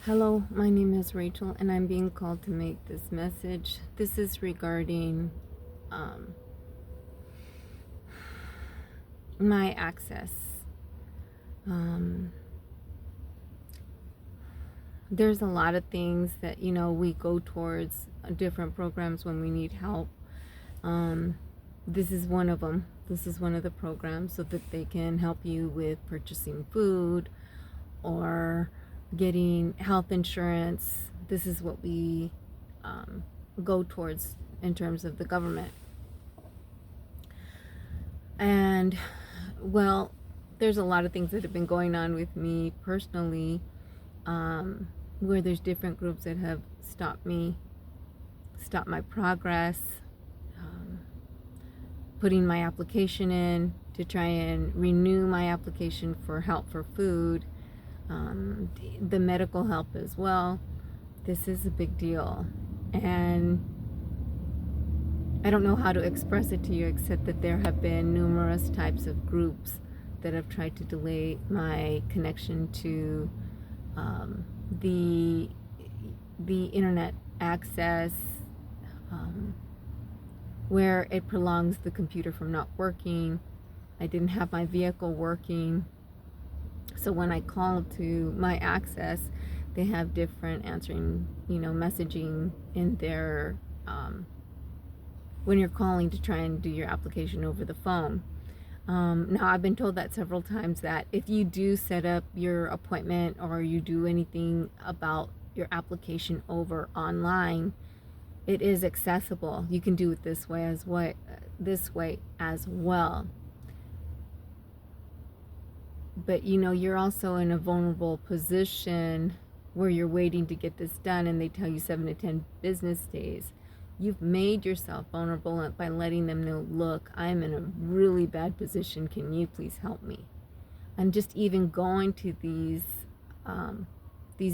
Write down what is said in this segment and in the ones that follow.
Hello, my name is Rachel, and I'm being called to make this message. This is regarding um, MyAccess. Um, there's a lot of things that we go towards different programs when we need help. Um, this is one of them. This is one of the programs so that they can help you with purchasing food or getting health insurance. This is what we um, go towards in terms of the government. And well, there's a lot of things that have been going on with me personally, where there's different groups that have stopped my progress, um, putting my application in to try and renew my application for help for food, the medical help as well. This is a big deal. And I don't know how to express it to you except that there have been numerous types of groups that have tried to delay my connection to the internet access, where it prolongs the computer from not working. I didn't have my vehicle working, so when I called to MyAccess, they have different answering, messaging in their when you're calling to try and do your application over the phone. Now, I've been told that several times that if you do set up your appointment or you do anything about your application over online, it is accessible. You can do it this way as well. But you're also in a vulnerable position where you're waiting to get this done, and they tell you 7 to 10 business days. You've made yourself vulnerable by letting them know, look, I'm in a really bad position. Can you please help me? And just even going to these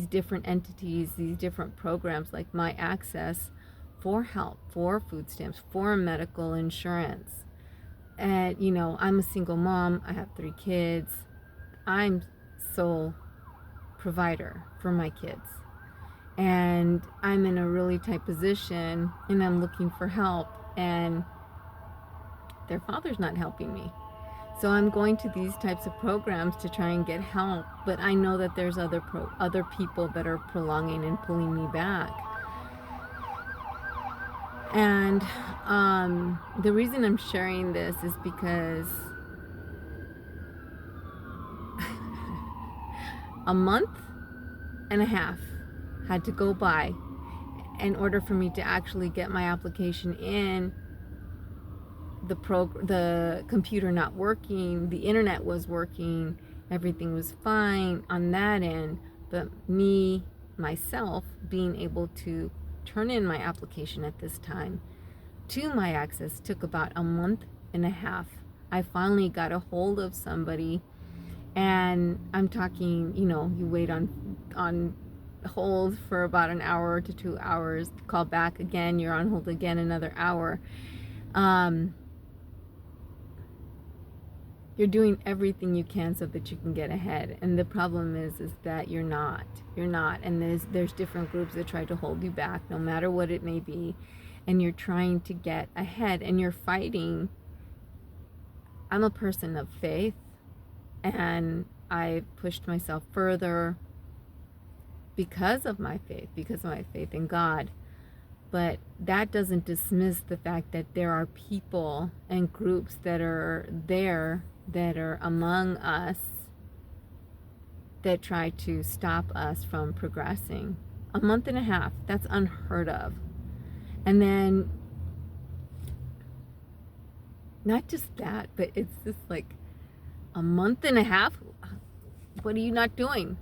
different entities, these different programs like MyAccess for help, for food stamps, for medical insurance. And, I'm a single mom. I have 3 kids. I'm sole provider for my kids. And I'm in a really tight position and I'm looking for help, and their father's not helping me. So I'm going to these types of programs to try and get help, but I know that there's other people that are prolonging and pulling me back. And the reason I'm sharing this is because a month and a half had to go by in order for me to actually get my application in. The computer not working, the internet was working, everything was fine on that end, but myself being able to turn in my application at this time to MyAccess took about a month and a half. I finally got a hold of somebody, and I'm talking, you wait on hold for about an hour to 2 hours, call back again, you're on hold again another hour. You're doing everything you can so that you can get ahead, and the problem is that you're not, and there's different groups that try to hold you back no matter what it may be, and you're trying to get ahead and you're fighting. I'm a person of faith, and I pushed myself further because of my faith in God. But that doesn't dismiss the fact that there are people and groups that are there, that are among us, that try to stop us from progressing. A month and a half, that's unheard of. And then, not just that, but it's just like a month and a half. What are you not doing?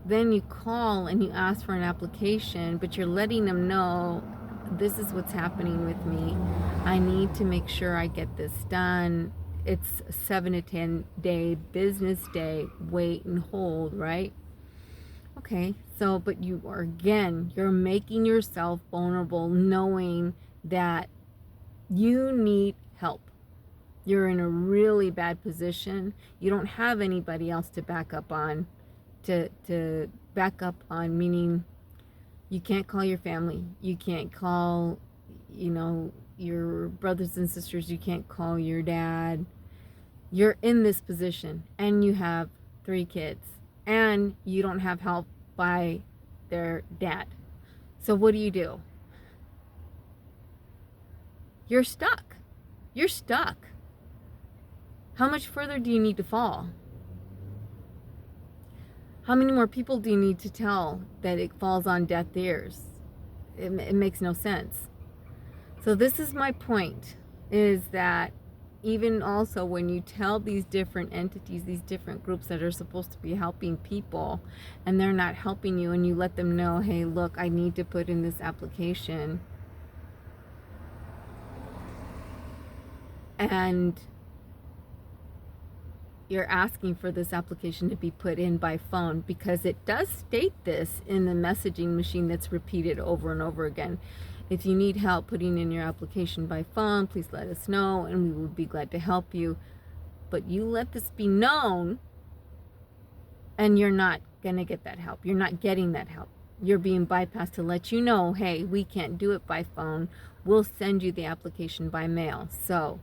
Then you call and you ask for an application, but you're letting them know, this is what's happening with me. I need to make sure I get this done. It's a 7 to 10 day business day, wait and hold, right? Okay, so, but you're making yourself vulnerable, knowing that you need help. You're in a really bad position. You don't have anybody else to back up on. to back up on, meaning you can't call your family, you can't call, your brothers and sisters, you can't call your dad. You're in this position and you have 3 kids and you don't have help by their dad. So what do? You're stuck. You're stuck. How much further do you need to fall? How many more people do you need to tell that it falls on deaf ears? It makes no sense. So this is my point, is that even also when you tell these different entities, these different groups that are supposed to be helping people, and they're not helping you, and you let them know, hey, look, I need to put in this application, and you're asking for this application to be put in by phone, because it does state this in the messaging machine that's repeated over and over again. If you need help putting in your application by phone, please let us know and we would be glad to help you. But you let this be known and you're not going to get that help. You're not getting that help. You're being bypassed to let you know, hey, we can't do it by phone. We'll send you the application by mail. So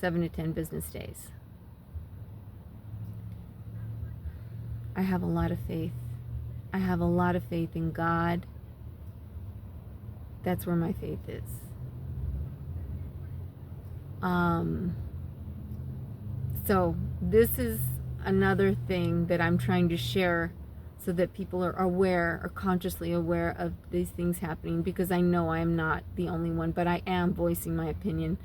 7 to 10 business days. I have a lot of faith. I have a lot of faith in God. That's where my faith is. So this is another thing that I'm trying to share so that people are aware, or consciously aware of these things happening, because I know I am not the only one, but I am voicing my opinion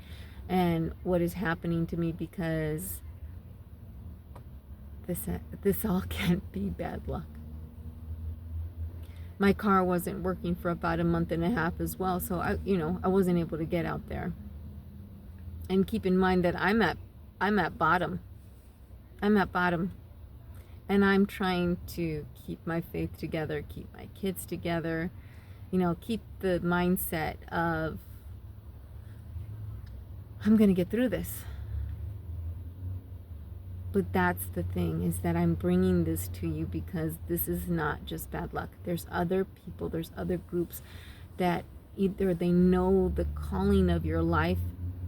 and what is happening to me, because this all can't be bad luck. My car wasn't working for about a month and a half as well, so I wasn't able to get out there. And keep in mind that I'm at bottom. I'm at bottom. And I'm trying to keep my faith together, keep my kids together, keep the mindset of, I'm going to get through this. But that's the thing, is that I'm bringing this to you because this is not just bad luck. There's other people, there's other groups that either they know the calling of your life,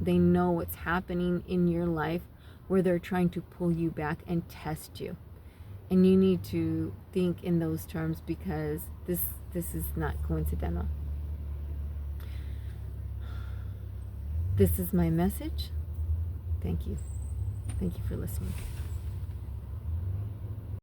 they know what's happening in your life, where they're trying to pull you back and test you. And you need to think in those terms, because this is not coincidental. This is my message. Thank you. Thank you for listening.